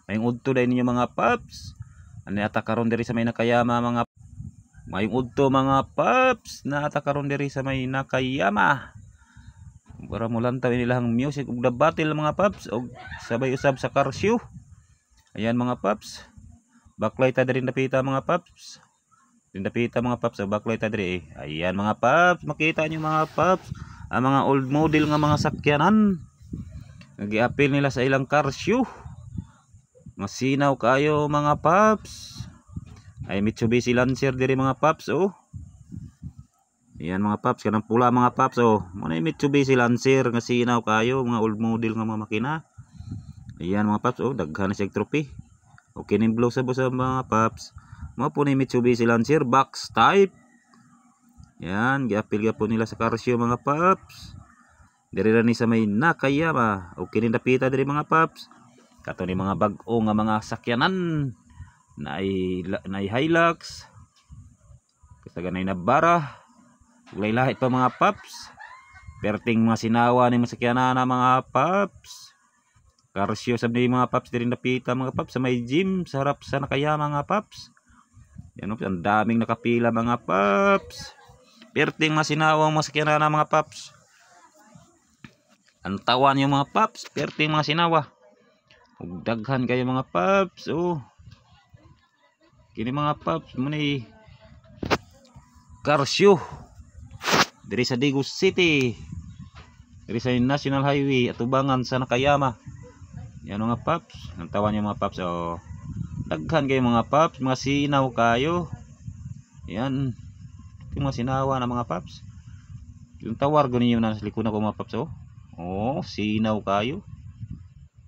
Mayong udto dahil ninyo mga paps. Ano ata karon diri sa may Nakayama mga mayong udto mga paps. Na ata karon diri sa may Nakayama. Para mo lang tawin nilang music ug the battle mga paps. Og sabay usab sa car show. Ayan mga paps. Backlight ta diri napita mga paps. Dindapita mga paps. Backlight ta diri Ayan mga paps. Makita nyo mga paps. Ang mga old model nga mga sakyanan. Nag-i-appeal nila sa ilang car show. Masinaw kayo mga paps. Ay Mitsubishi Lancer diri mga paps oh. Ayan mga paps, kanang pula mga paps oh. Muna yung Mitsubishi Lancer nga sinaw kayo, mga old model nga mga makina. Ayan mga paps oh, daghan na siya trophy. Okay ning blow sa mga paps. Mo po ni Mitsubishi Lancer box type. Yan, gi-appeal po nila sa car show mga paps. Diri ra ni sa may Nakayama. Okay ning dapita diri mga paps. Kato ni mga bag-o nga mga sakyanan na Hilux, kasaganay na bara, lahi-lahi pa mga paps. Perting mga sinawa ni masakyanan na mga paps. Karsyo sa mga paps diri napita mga paps sa may gym sa harap sa Nakayama mga paps. Yan o, ang daming nakapila mga paps. Perting mga sinawang masakyanan na mga paps. Ang tawan yung mga paps, perting mga sinawa. Ug daghan kayo mga paps oh. Kini mga paps mo ni car show diri sa Digos City, diri sa National Highway atubangan sa Nakayama. Yan mga paps, ang tawan niyo mga paps oh. Daghan kayo mga paps, mga sinaw kayo. Yan yung mga sinawa na mga paps. Yung tawar gani na sa likod ko mga paps oh. Oh, sinaw kayo.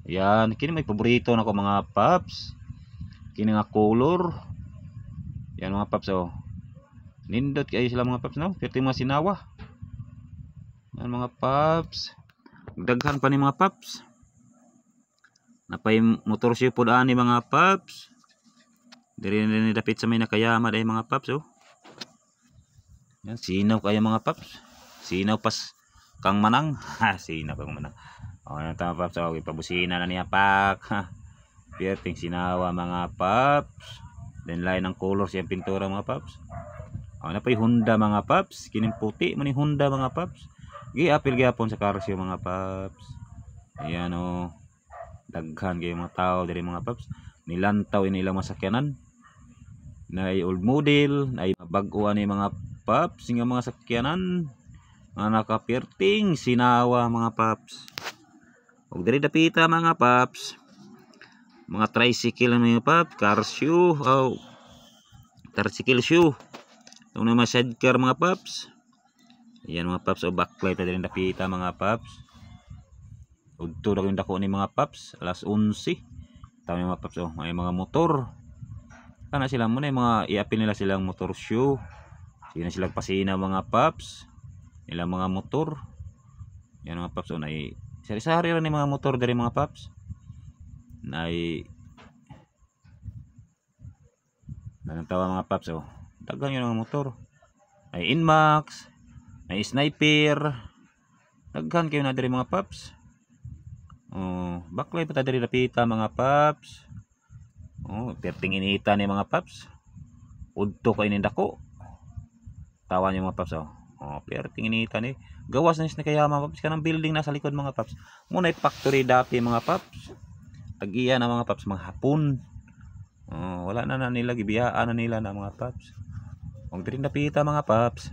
Yan, kini may paborito na ko mga paps. Kini nga color. Yan mga paps oh. Nindot kayo sila mga paps no. Perti mga sinawa. Yan mga paps. Daghan pa ni mga paps. Napay motor show pod ani mga paps. Diri ni dapit sa may Nakayama dai mga paps oh. Yan sinaw kayo mga paps. Sinaw pas kang manang. Ha, sinaw kang manang. Oh, yan tama paps. Okay, pabusina na niya pak. Perting sinawa mga paps. Then line ng color siyang pintura mga paps. Oh, na pay Honda mga paps. Kining puti man ni Honda mga paps. Gi-appeal gyapon sa car show mga paps. Ayan oh. Daghan kay mga tao diri mga paps. Nilantaw ini ilang masakyanan. Na old model, na bag-o ani mga paps nga mga sakyanan. Nga nakaperting sinawa mga paps. Og diri dapita mga paps. Mga tricycle mga paps, car shoe, oh. Tricycle shoe. Ito na mga sidecar mga paps. Ayan mga paps, o backlight na din dapita mga paps. Udto na yung dako ni mga paps, alas 11. Tama yung mga paps, oh, may mga motor. Kana sila muna yung mga i-appeal nila silang motor shoe. Sige na silang pasina mga paps. Nilang mga motor. Yan mga paps, oh, na sari-sari rin yung mga motor dari mga paps. Nanong tawa mga paps oh. Dagan yun ang motor. Ay Inmax, ay Sniper. Daghan kayo na diri mga paps. Oh, backlight pa ta diri dapita mga paps. Oh, perting inita ni mga paps. Udto kay ni dako. Tawa niyo mga paps oh. Oh, perting inita ni. Gawas na Nakayama mga paps kanang building nasa likod mga paps. Muna factory dati mga paps. Tag-iya na mga paps mga hapon. Oh, wala na nila gibiyaan na nila na mga paps. Kung diri napita mga paps,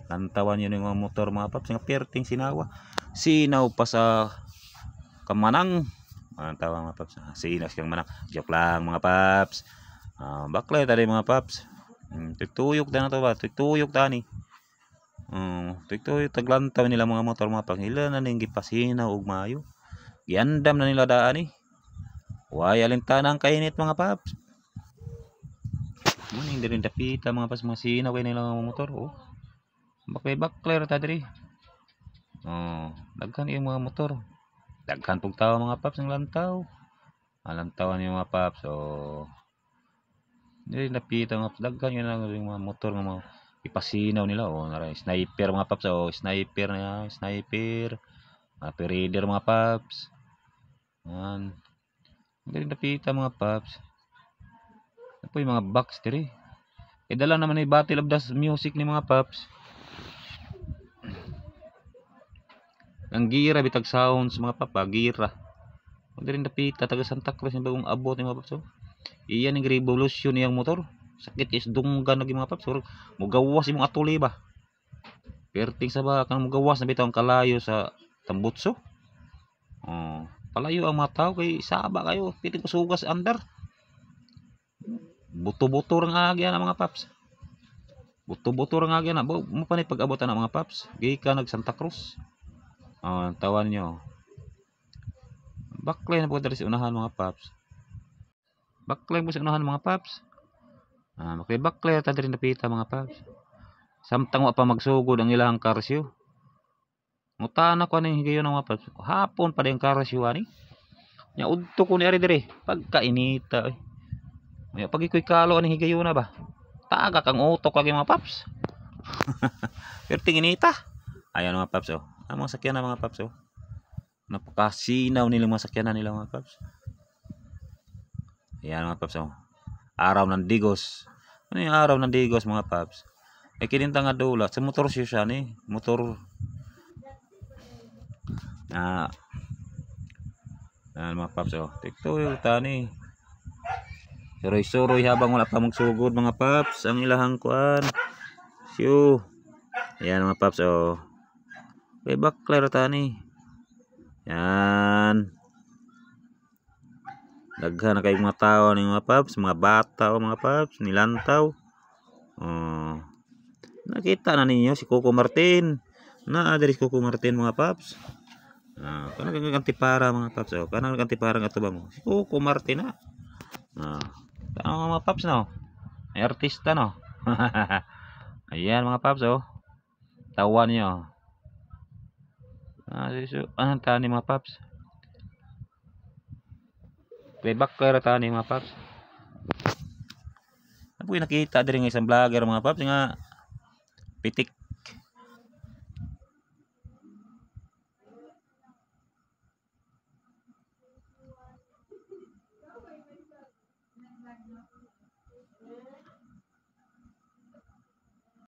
lantawan yun yung mga motor mga paps nga perting sinawa. Sinaw pa sa kamanang. Ang tawa mga paps. Sinaw kang manang. Joke lang mga paps. Baklay tadi mga paps. Tuyok na to ba? Tuyok tani. Tuyok taglantaw nila mga motor mga paps. Hila na ning gipasinaw og maayo. Giandam na nila daan Way alintana ang kainit mga paps. Muning diri dapita mga paps, mga sinaw kay nila mga motor oh. Baklay ta diri. Oh, daghan yung mga motor. Daghan pug tawo mga paps ng lantaw. Lantawan yung mga paps oh. Diri dapita mga paps, daghan yung mga motor nga mga ipasinaw nila oh. Sniper mga paps oh, sniper na, sniper. Mga perider mga paps. Yan. Diri napita mga paps. Apo yung mga box diri. Dala naman ni Battle of the Music ni mga paps. Ang gira bitag sounds mga papa, gira. Diri napita taga Santa Cruz yung bagong abot ni mga paps. Iyan yung revolution niyang motor. Sakit is dunggan lagi mga paps. Mugawas imong atuli ba. Perting sa ba kang mugawas na bitaw ang kalayo sa tambutso. Oh, palayo ang mga tao kay saba kayo. Piting kusugas under. Buto-buto rang agya na mga paps. Buto-buto rang agya na. Mo pa ni pag-abot na mga paps. Gikan nag Santa Cruz. Oh, tawan nyo. Backline na po dali sa unahan mga paps. Backline po sa unahan mga paps. Backline ta diri napita mga paps. Samtang wa pa magsugod ang ilang karsyo. Ngutana ko aning higayon ng mga paps. Hapon pa din karsyo ani. Nya udto ko ni ari diri pagkainita. Nya pag ikoy kalo aning higayon na ba. Taga kang utok lagi mga paps. Perting inita. Ayan mga paps oh. Ang mga sakyan na mga paps oh. Napakasinaw nila mga sakyanan nila mga paps. Ayan mga paps oh. Araw ng Digos. Ano yung araw ng Digos mga paps? Kininta nga dula. Sa motor siya ni. Motor. Ayan mga paps oh. Tikto yung tani. Suroy-suroy habang wala pa magsugod mga paps. Ang ilahang kuan. Siyo. Ayan mga paps oh. Kay bakler tani. Yan. Daghan na kayong mga tao ng mga paps, mga bata o mga paps, nilantaw. Oh. Nakita na ninyo si Coco Martin. Diri si Coco Martin mga paps. Kanang kantipara mga paps. Oh. Kanang kantipara nga tubang. Si Coco Martin na. Kanang mga paps no. Ay artista no. Ayan mga paps oh. Tawan nyo. Anong tani mga paps? Playback kaya tani mga paps. Ako nakita din ng isang vlogger mga paps nga pitik